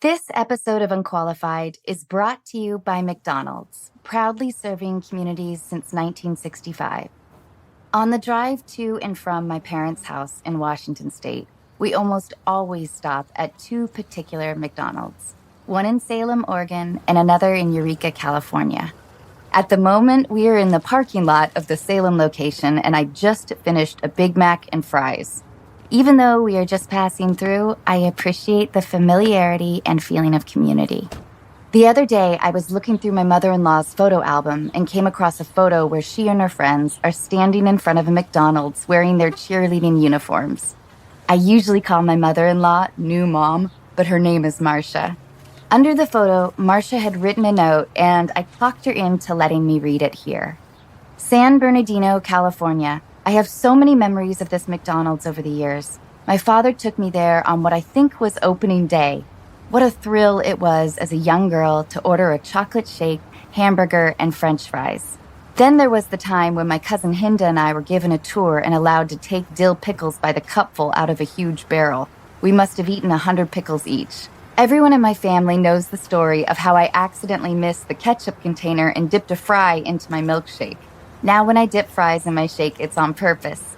This episode of Unqualified is brought to you by McDonald's, proudly serving communities since 1965. On the drive to and from my parents' house in Washington State, we almost always stop at two particular McDonald's, one in Salem, Oregon, and another in Eureka, California. At the moment, we are in the parking lot of the Salem location, and I just finished a Big Mac and fries. Even though we are just passing through, I appreciate the familiarity and feeling of community. The other day, I was looking through my mother-in-law's photo album and came across a photo where she and her friends are standing in front of a McDonald's wearing their cheerleading uniforms. I usually call my mother-in-law New Mom, but her name is Marcia. Under the photo, Marcia had written a note, and I talked her into letting me read it here. San Bernardino, California. I have so many memories of this McDonald's over the years. My father took me there on what I think was opening day. What a thrill it was as a young girl to order a chocolate shake, hamburger, and French fries. Then there was the time when my cousin Hinda and I were given a tour and allowed to take dill pickles by the cupful out of a huge barrel. We must have eaten 100 pickles each. Everyone in my family knows the story of how I accidentally missed the ketchup container and dipped a fry into my milkshake. Now when I dip fries in my shake, it's on purpose.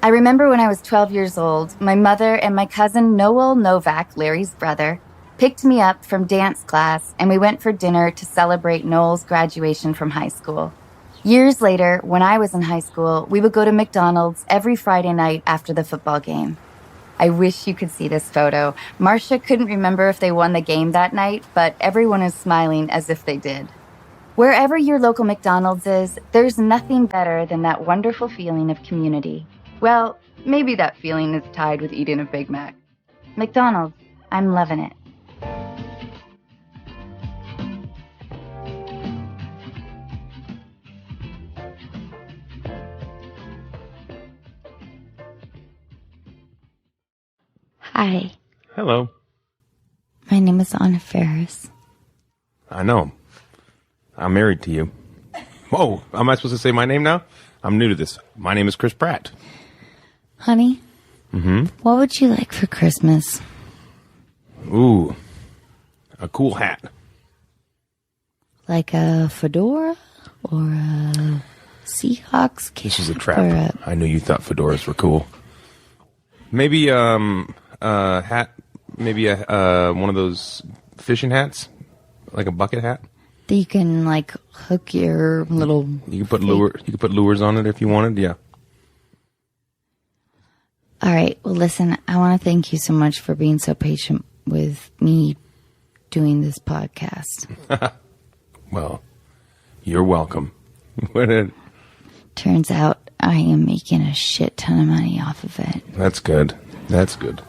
I remember when I was 12 years old, my mother and my cousin Noel Novak, Larry's brother, picked me up from dance class, and we went for dinner to celebrate Noel's graduation from high school. Years later, when I was in high school, we would go to McDonald's every Friday night after the football game. I wish you could see this photo. Marcia couldn't remember if they won the game that night, but everyone is smiling as if they did. Wherever your local McDonald's is, there's nothing better than that wonderful feeling of community. Well, maybe that feeling is tied with eating a Big Mac. McDonald's, I'm loving it. Hi. Hello. My name is Anna Faris. I know. I'm married to you. Whoa, am I supposed to say my name now? I'm new to this. My name is Chris Pratt. Honey? What would you like for Christmas? Ooh, a cool hat. Like a fedora? Or a Seahawks cap? This is a trap. I knew you thought fedoras were cool. Maybe a hat, maybe a one of those fishing hats, like a bucket hat. That you can like hook your little. You can put lures on it if you wanted. Yeah. All right. Well, listen. I want to thank you so much for being so patient with me doing this podcast. Well, you're welcome. Turns out I am making a shit ton of money off of it. That's good. That's good.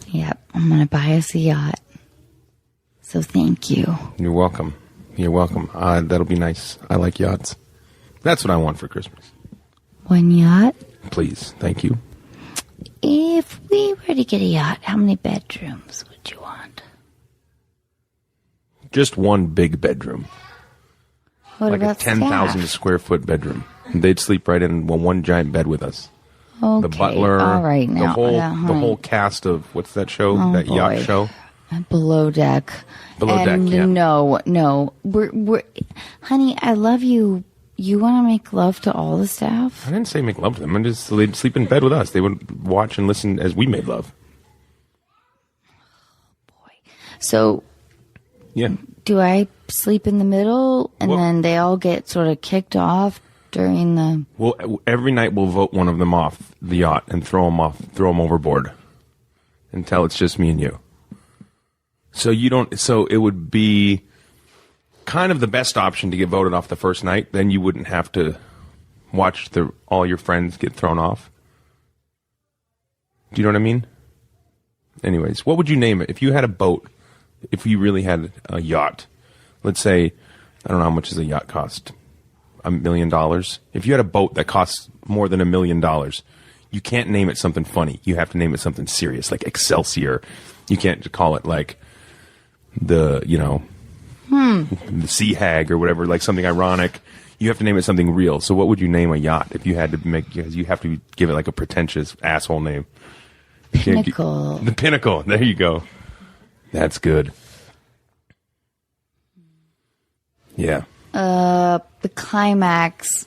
Yep. I'm gonna buy us a yacht. So thank you. You're welcome. You're welcome. That'll be nice. I like yachts. That's what I want for Christmas. One yacht? Please. Thank you. If we were to get a yacht, how many bedrooms would you want? Just one big bedroom. What like about a 10,000 square foot bedroom. They'd sleep right in one giant bed with us. Okay. The butler, all right, now, the whole cast of, what's that show? That boy. Yacht show? Below Deck. Below Deck, yeah. No. We're, honey, I love you. You want to make love to all the staff? I didn't say make love to them. They'd sleep in bed with us. They would watch and listen as we made love. Boy. So, yeah. Do I sleep in the middle and then they all get sort of kicked off during the... Well, every night we'll vote one of them off the yacht and throw them overboard until it's just me and you. So it would be kind of the best option to get voted off the first night. Then you wouldn't have to watch all your friends get thrown off. Do you know what I mean? Anyways, what would you name it? If you had a boat, if you really had a yacht, let's say, I don't know how much does a yacht cost? $1 million? If you had a boat that costs more than $1 million, you can't name it something funny. You have to name it something serious, like Excelsior. You can't call it like the Sea Hag or whatever, like something ironic. You have to name it something real. So what would you name a yacht if you had to because you have to give it like a pretentious asshole name? Pinnacle. The Pinnacle. There you go. That's good. Yeah. The climax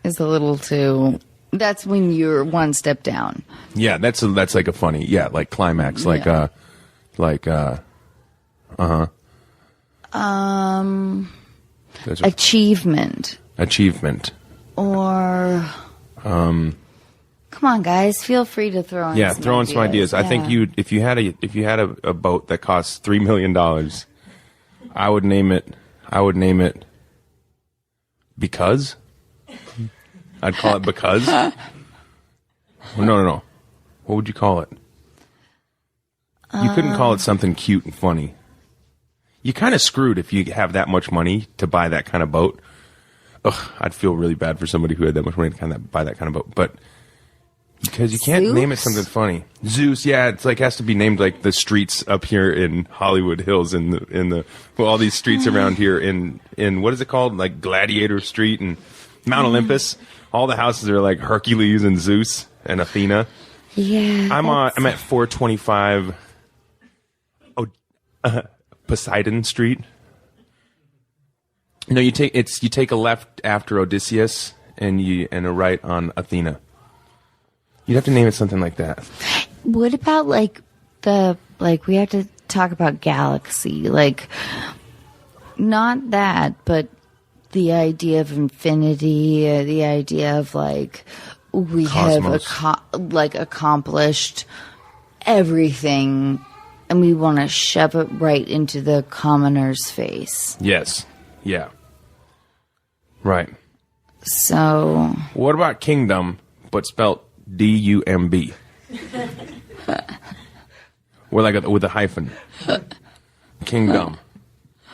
is a little too... That's when you're one step down. Yeah, that's like a funny, like climax, like, Yeah. Achievement. Achievement. Or... come on, guys. Feel free to throw in Throw in some ideas. I think if you had a boat that costs $3 million, I would name it Because. I'd call it Because. No. What would you call it? You couldn't call it something cute and funny. You kind of screwed if you have that much money to buy that kind of boat. Ugh, I'd feel really bad for somebody who had that much money to buy that kind of boat. But because you can't Zeus? name it something funny. Zeus, yeah, it's like has to be named like the streets up here in Hollywood Hills all these streets around here in what is it called? Like Gladiator Street and Mount Olympus. All the houses are like Hercules and Zeus and Athena. Yeah. I'm at 425 Poseidon Street. No, you take a left after Odysseus and a right on Athena. You'd have to name it something like that. What about we have to talk about galaxy, not that, but the idea of infinity, the idea of we Cosmos. have accomplished everything, and we want to shove it right into the commoner's face. Yes. Yeah. Right. So, What about kingdom, but spelt D-U-M-B? with a hyphen. Kingdom.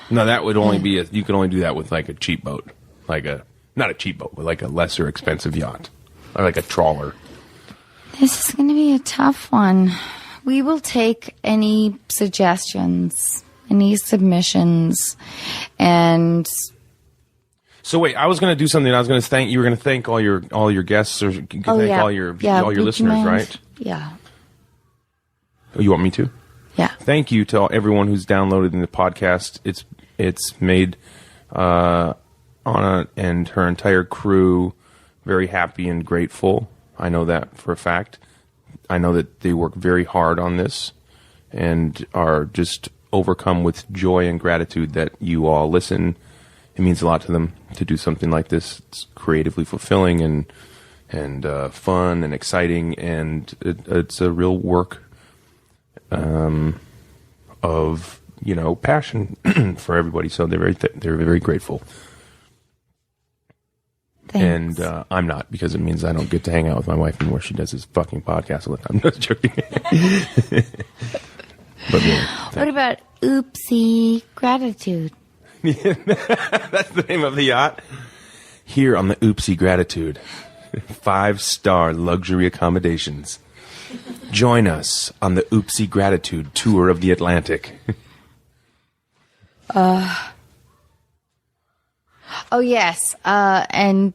No, that would only be you could only do that with like a cheap boat. Not a cheap boat, but like a lesser expensive yacht. Or like a trawler. this is going to be a tough one. We will take any suggestions, any submissions, and So wait, I was going to do something. I was going to thank you. Were going to thank all your guests or thank all your would listeners, you mind? right? Yeah. Oh, you want me to? Yeah. Thank you to everyone who's downloaded the podcast. It's made Anna and her entire crew very happy and grateful. I know that for a fact. I know that they work very hard on this and are just overcome with joy and gratitude that you all listen. It means a lot to them to do something like this. It's creatively fulfilling and fun and exciting, and it's a real work of passion for everybody. So they're very grateful. Thanks. And I'm not, because it means I don't get to hang out with my wife anymore. She does this fucking podcast all the time. I'm just joking. But really, What about oopsie gratitude? that's the name of the yacht. Here on the Oopsie Gratitude, 5-star luxury accommodations. Join us on the Oopsie Gratitude tour of the Atlantic. Oh, yes. And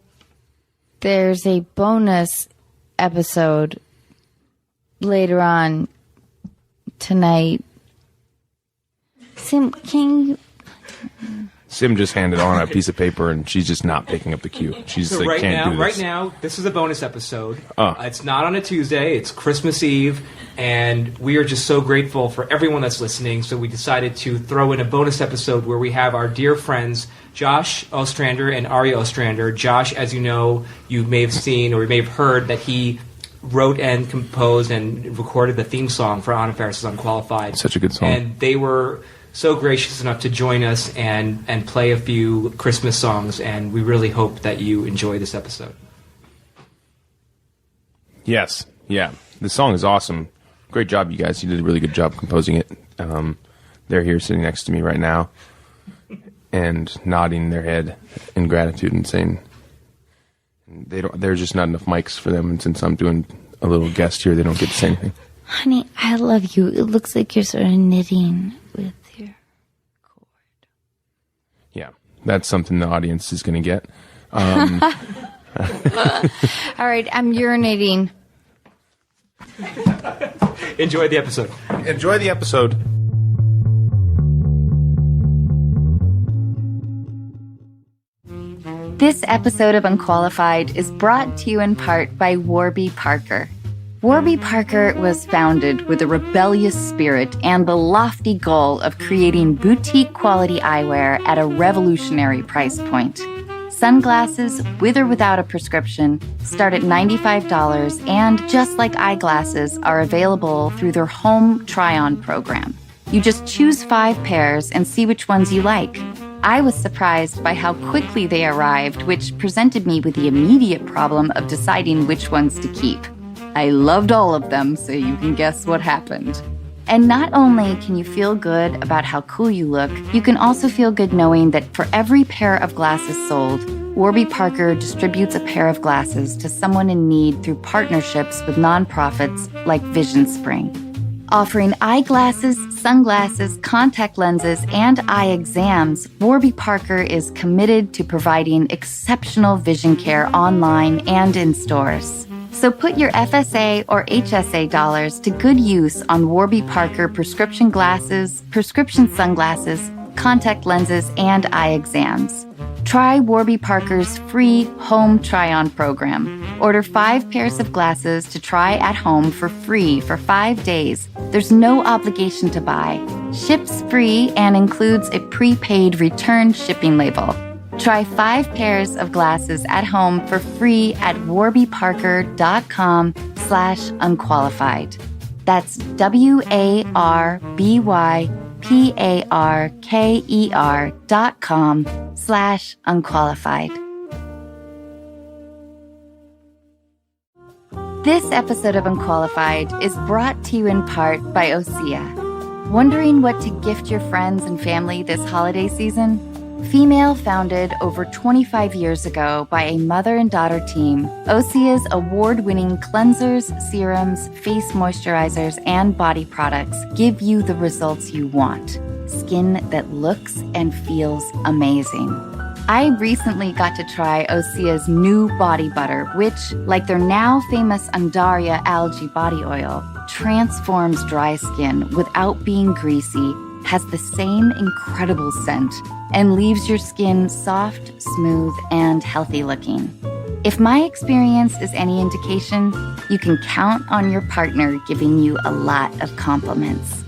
there's a bonus episode later on tonight. Sim, can you... Sim just handed on a piece of paper, and she's just not picking up the cue. She's So like, right can't now, do this. right now, this is a bonus episode. Oh. It's not on a Tuesday. It's Christmas Eve, and we are just so grateful for everyone that's listening. So we decided to throw in a bonus episode where we have our dear friends Josh Ostrander and Aria Ostrander. Josh, as you know, you may have seen or you may have heard that he wrote and composed and recorded the theme song for Anna Faris' Unqualified. Such a good song. And they were so gracious enough to join us and play a few Christmas songs, and we really hope that you enjoy this episode. Yes, yeah. The song is awesome. Great job, you guys. You did a really good job composing it. They're here sitting next to me right now and nodding their head in gratitude and saying there's just not enough mics for them, and since I'm doing a little guest here, they don't get to say anything. Honey, I love you. It looks like you're sort of knitting with your cord. Yeah, that's something the audience is going to get. All right, I'm urinating. Enjoy the episode. Enjoy the episode. This episode of Unqualified is brought to you in part by Warby Parker. Warby Parker was founded with a rebellious spirit and the lofty goal of creating boutique quality eyewear at a revolutionary price point. Sunglasses, with or without a prescription, start at $95 and, just like eyeglasses, are available through their home try-on program. You just choose 5 pairs and see which ones you like. I was surprised by how quickly they arrived, which presented me with the immediate problem of deciding which ones to keep. I loved all of them, so you can guess what happened. And not only can you feel good about how cool you look, you can also feel good knowing that for every pair of glasses sold, Warby Parker distributes a pair of glasses to someone in need through partnerships with nonprofits like Vision Spring. Offering eyeglasses, sunglasses, contact lenses, and eye exams, Warby Parker is committed to providing exceptional vision care online and in stores. So put your FSA or HSA dollars to good use on Warby Parker prescription glasses, prescription sunglasses, contact lenses, and eye exams. Try Warby Parker's free home try-on program. Order 5 pairs of glasses to try at home for free for 5 days. There's no obligation to buy. Ships free and includes a prepaid return shipping label. Try 5 pairs of glasses at home for free at warbyparker.com/unqualified. That's warbyparker.com/unqualified. This episode of Unqualified is brought to you in part by Osea. Wondering what to gift your friends and family this holiday season? Female founded over 25 years ago by a mother and daughter team, Osea's award-winning cleansers, serums, face moisturizers, and body products give you the results you want. Skin that looks and feels amazing. I recently got to try Osea's new body butter, which, like their now famous Undaria algae body oil, transforms dry skin without being greasy, has the same incredible scent, and leaves your skin soft, smooth, and healthy looking. If my experience is any indication, you can count on your partner giving you a lot of compliments.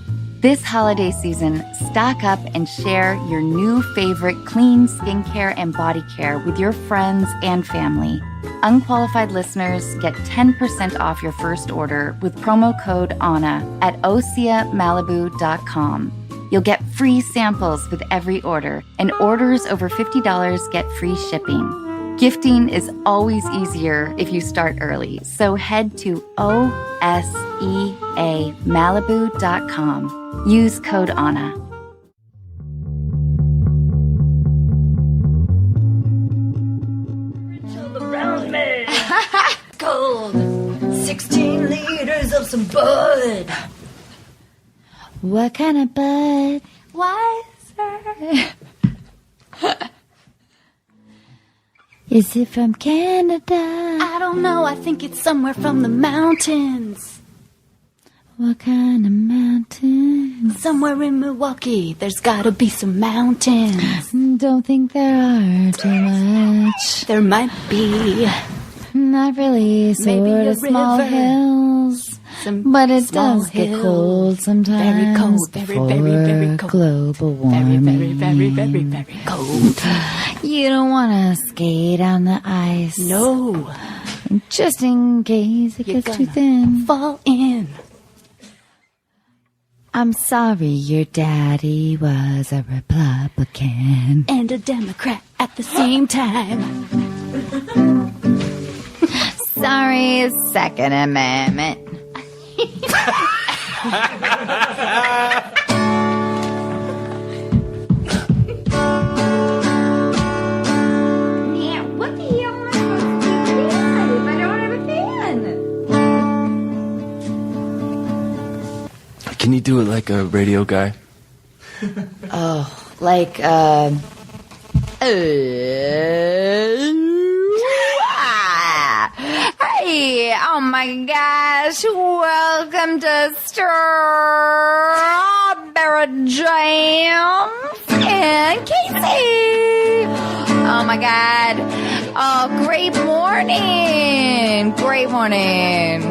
This holiday season, stock up and share your new favorite clean skincare and body care with your friends and family. Unqualified listeners get 10% off your first order with promo code ANNA at OseaMalibu.com. You'll get free samples with every order, and orders over $50 get free shipping. Gifting is always easier if you start early, so head to OSEAMalibu.com. Use code ANNA. Cold. 16 liters of some bud. What kind of bud? Wiser. Is it from Canada? I don't know. I think it's somewhere from the mountains. What kind of mountains? Somewhere in Milwaukee. There's gotta be some mountains. Don't think there are too much. There might be. Not really. Maybe Sort a of small river. hills. Some But it small does get hills. cold sometimes. Very cold. Very, very, very for cold. global Very, warming. very, very, very, very cold. You don't want to skate on the ice. No. Just in case it You're gets too gonna thin. fall in. I'm sorry your daddy was a Republican. And a Democrat at the same time. Sorry, Second Amendment. Yeah, what the hell am I supposed to do if I don't have a fan? Can you do it like a radio guy? Like, Hey, oh my gosh, welcome to Strawberry Jams and Casey. Oh my God. Oh, great morning. Great morning.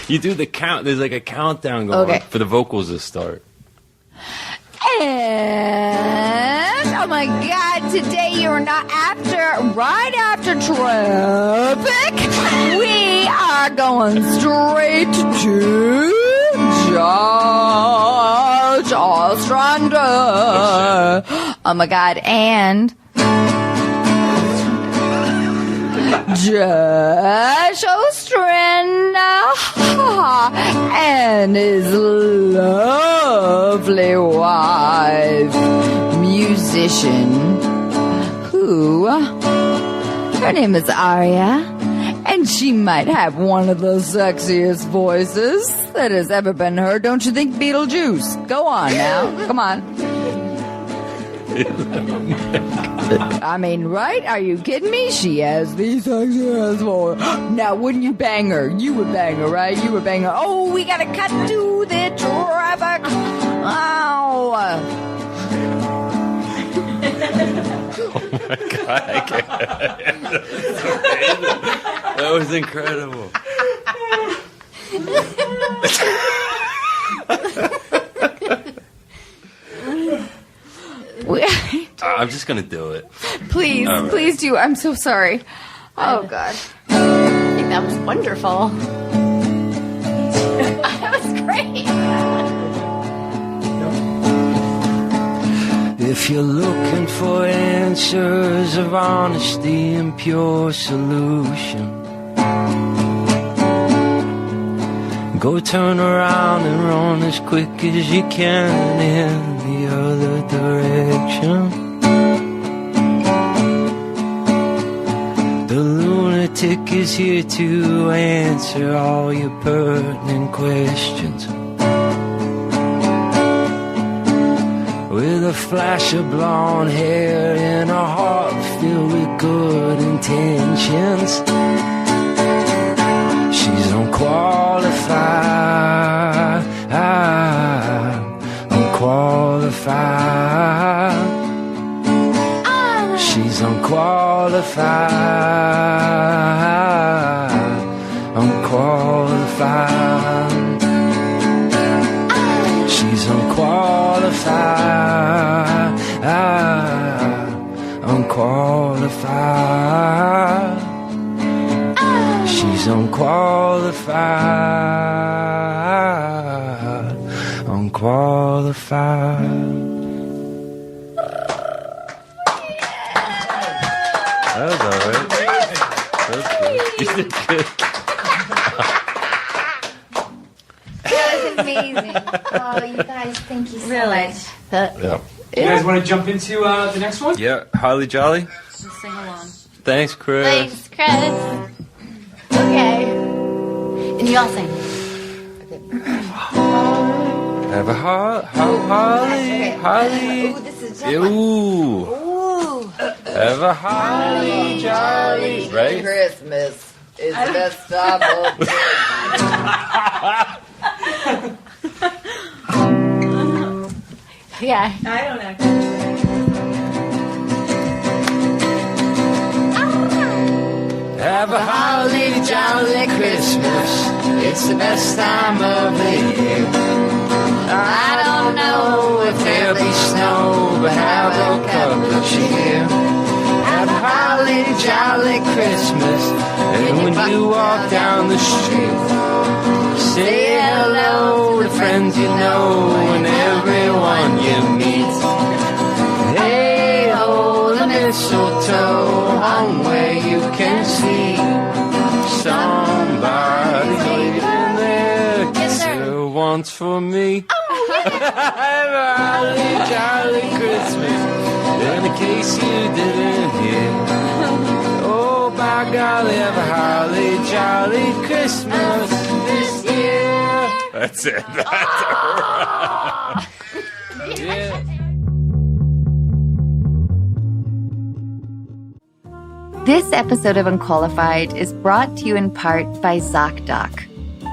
You do the count. There's like a countdown going for the vocals to start. And, oh my God, today you're not right after traffic. We are going straight to Josh Ostrander. Oh my God, and Josh Ostrander and his lovely wife, musician, who, her name is Aria, and she might have one of the sexiest voices that has ever been heard. Don't you think, Beetlejuice? Go on now. Come on. I mean, right? Are you kidding me? She has these sexy ass voice. Now, wouldn't you bang her? You would bang her, right? You would bang her. Oh, we gotta cut to the traffic. Oh. Oh my God, I can't. That was incredible. I'm just gonna do it. Please, right. Please do. I'm so sorry. Oh God. I think that was wonderful. That was great. If you're looking for answers of honesty and pure solution, go turn around and run as quick as you can in the other direction. The lunatic is here to answer all your pertinent questions. With a flash of blonde hair and a heart filled with good intentions, she's unqualified, unqualified. She's unqualified, unqualified. She's unqualified, unqualified. She's unqualified, unqualified. That was all right. That was good. You did good. That was amazing. Oh, you guys, thank you so much. Yeah. You guys want to jump into the next one? Yeah, Holly Jolly. Just sing along. Thanks, Chris. Thanks, Chris. Okay. And you all sing. Have a Holly. Ooh, this is just Ooh. Ooh. Have a holly jolly. Right? Christmas is the best time of the Yeah. I don't know. Have a holly jolly Christmas. It's the best time of the year. I don't know if there'll be snow, but have a cup of cheer. Have a holly jolly Christmas. And when you walk down the street, say hello to friends you know and everyone you meet. Hey ho, the mistletoe hung where you can see somebody leaving their kisser once for me. Have a holly jolly Christmas, in case you didn't hear. Oh, by golly, have a holly jolly Christmas this year. That's it. That's yeah. This episode of Unqualified is brought to you in part by ZocDoc.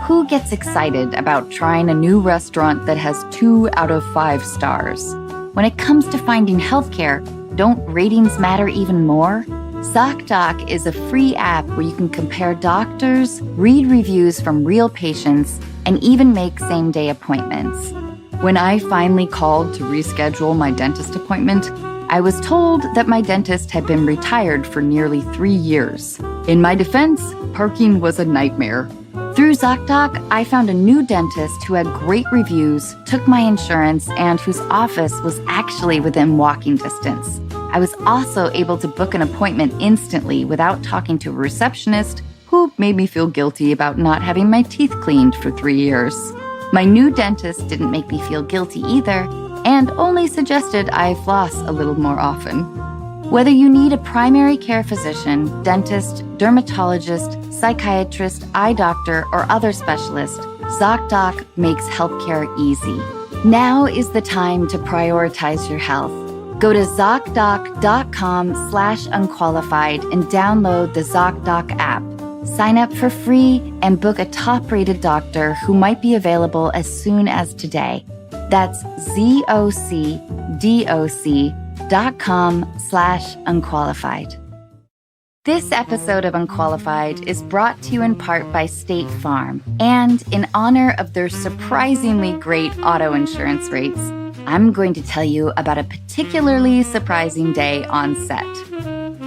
Who gets excited about trying a new restaurant that has 2 out of 5 stars? When it comes to finding healthcare, don't ratings matter even more? ZocDoc is a free app where you can compare doctors, read reviews from real patients, and even make same-day appointments. When I finally called to reschedule my dentist appointment, I was told that my dentist had been retired for nearly 3 years. In my defense, parking was a nightmare. Through ZocDoc, I found a new dentist who had great reviews, took my insurance, and whose office was actually within walking distance. I was also able to book an appointment instantly without talking to a receptionist who made me feel guilty about not having my teeth cleaned for 3 years. My new dentist didn't make me feel guilty either, and only suggested I floss a little more often. Whether you need a primary care physician, dentist, dermatologist, psychiatrist, eye doctor, or other specialist, ZocDoc makes healthcare easy. Now is the time to prioritize your health. Go to ZocDoc.com/unqualified and download the ZocDoc app. Sign up for free and book a top-rated doctor who might be available as soon as today. That's ZocDoc.com/unqualified. This episode of Unqualified is brought to you in part by State Farm, and in honor of their surprisingly great auto insurance rates, I'm going to tell you about a particularly surprising day on set.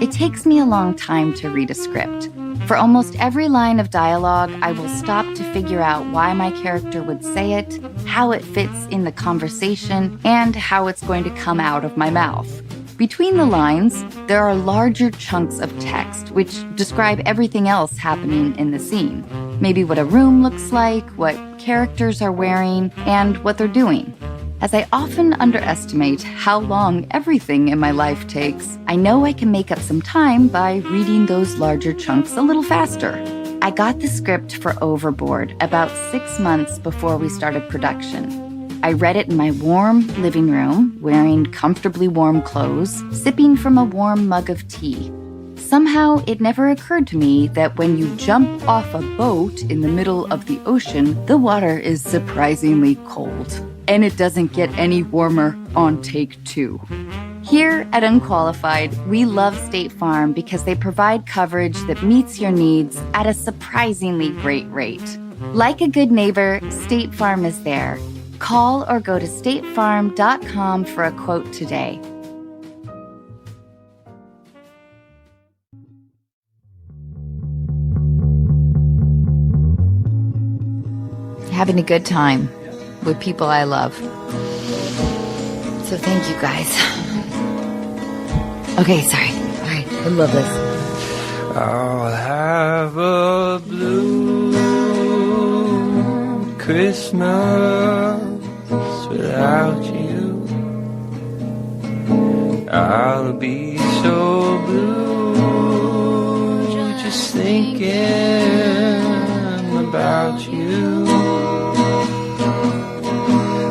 It takes me a long time to read a script. For almost every line of dialogue, I will stop to figure out why my character would say it, how it fits in the conversation, and how it's going to come out of my mouth. Between the lines, there are larger chunks of text which describe everything else happening in the scene. Maybe what a room looks like, what characters are wearing, and what they're doing. As I often underestimate how long everything in my life takes, I know I can make up some time by reading those larger chunks a little faster. I got the script for Overboard about 6 months before we started production. I read it in my warm living room, wearing comfortably warm clothes, sipping from a warm mug of tea. Somehow, it never occurred to me that when you jump off a boat in the middle of the ocean, the water is surprisingly cold. And it doesn't get any warmer on take 2. Here at Unqualified, we love State Farm because they provide coverage that meets your needs at a surprisingly great rate. Like a good neighbor, State Farm is there. Call or go to statefarm.com for a quote today. Having a good time with people I love. So thank you guys. Okay, sorry. All right, I love this. I'll have a blue Christmas without you. I'll be so blue just thinking about you.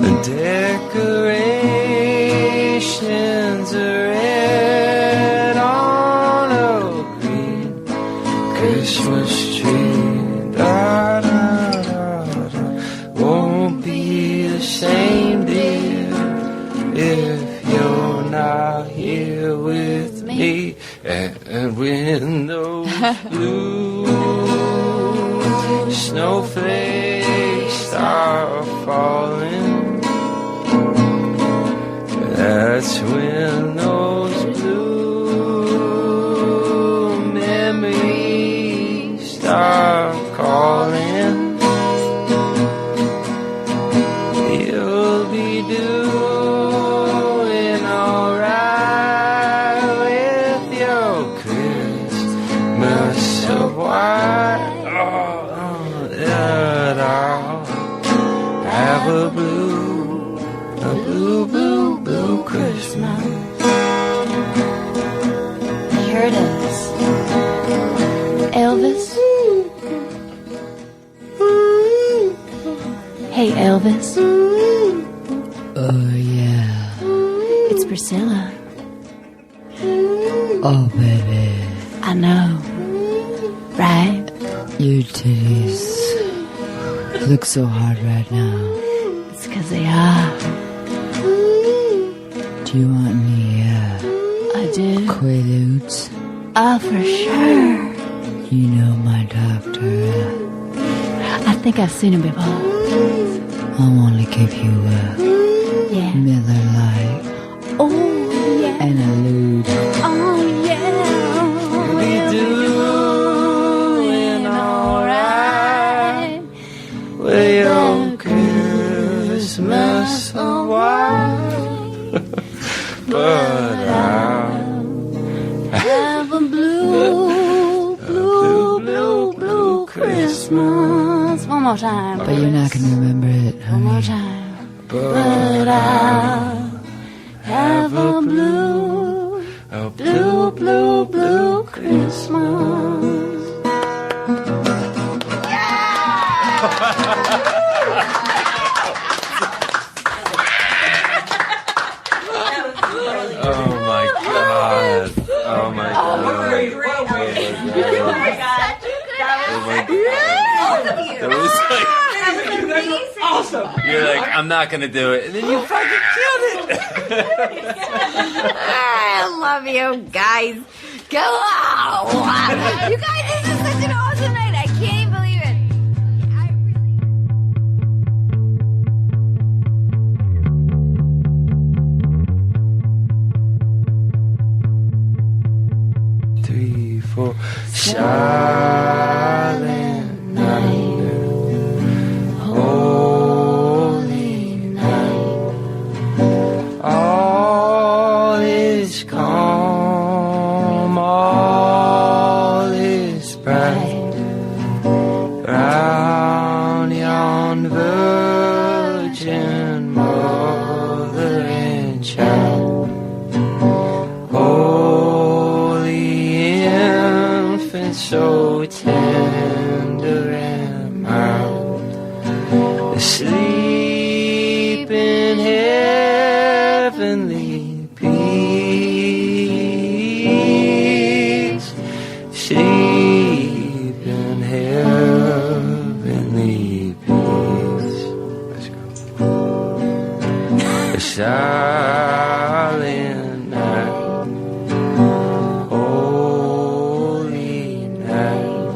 The decorations are red on a green Christmas tree. Da, da, da, da. Won't be the same, dear, if you're not here with me. And when those blue snowflakes start falling, that's when those blue memories start calling. You'll be doing alright with your Christmas of white. That I'll have a blue, blue, blue Christmas. Here it is. Elvis? Hey, Elvis. Oh, yeah. It's Priscilla. Oh, baby. I know. Right? Your titties look so hard right now. It's 'cause they are. Do you want any, I do. Quaaludes? Oh, for sure. You know my doctor. I think I've seen him before. I want to give you a Yeah. Miller Lite Oh, yeah. and a lewd. Oh, yeah. Be doing alright with your Christmas white, but I'll Have a blue, blue, blue, blue Christmas. One more time. But you're not gonna remember it, One more honey. time. But I'll have a blue, blue, blue, blue Christmas. Oh my god. Oh my god. Oh my god. That was like, Awesome. you're like, I'm not gonna do it. And then you fucking killed it. I love you guys. Go on. You guys, this is such an awesome night. I can't believe it. I really... 3, 4. Silent night, holy night. All is calm, all is bright. Round yon virgin mother and child. Holy infant, so tender and mild, asleep in heavenly peace, sleep in heavenly peace. Let's go. A silent night, holy night.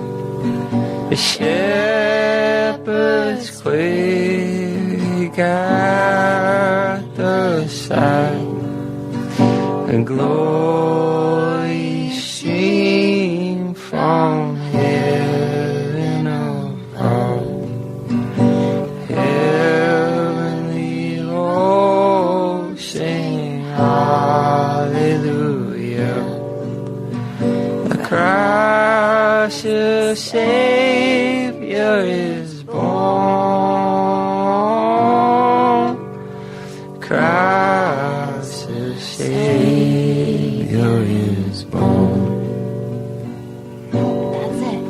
The shepherds quake at the sight, and glory stream from heaven above. Heavenly hosts sing hallelujah. The Christ the Savior is born. Christ the Savior is born. That's it.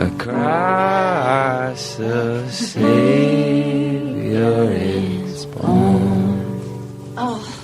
A Christ the Savior is born. Oh.